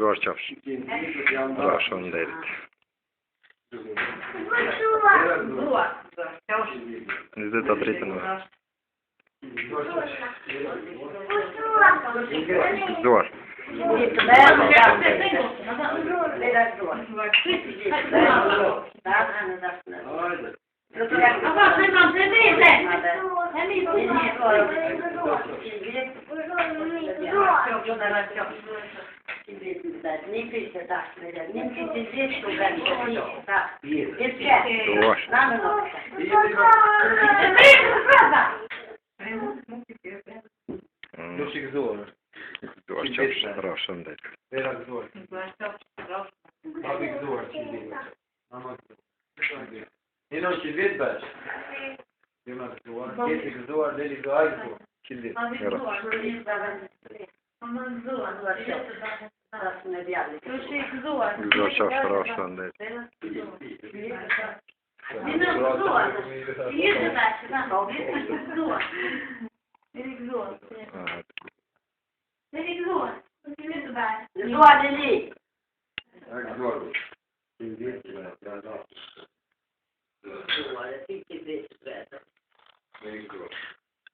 Gëzuar qofsh. Ra shumë nderit. Njëzet të tritën më. Gëzuar. Gëzuar qofsh, ra shumë nderit. Një në që vitë bësh. Një në gëzuar, keti gëzuar, deli gëzuar, gëzuar. Qillit. Gëzuar qofsh, ra shumë nderit.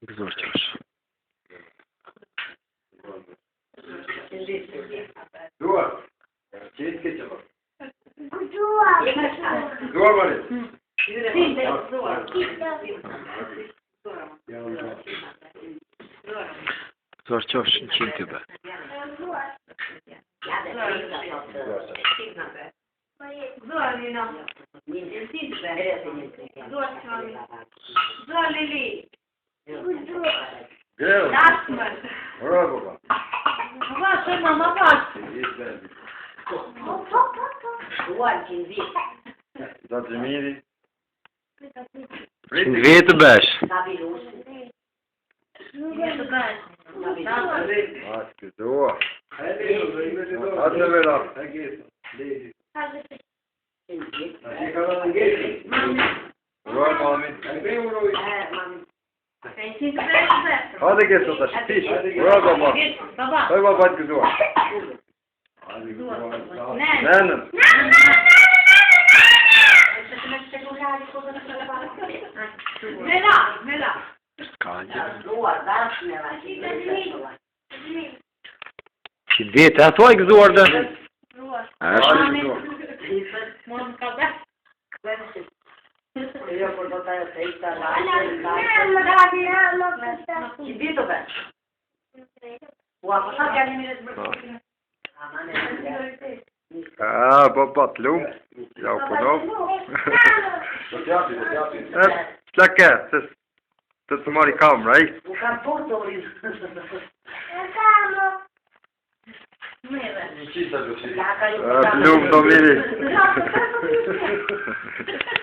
Gëzuar qofsh. Gëzuar. Qillit këtë që bërë. Gëzuar bërë. Gëzuar qofsh në qimë të bë. Greu. Ora baba. Da të miri. 100 vjetë bësh. Atë doa. Atë në vera. Ura mami. Hadi gel sota şiş. Ura baba. Hay baba hadi güzel. Nenem. Mela. Kanjë. 100 vjetë, a thua i gëzuar dhe? Ashtë. Baba të lumë. Ja u punov. Slake, të të mari kamera, i? Lumë të miri.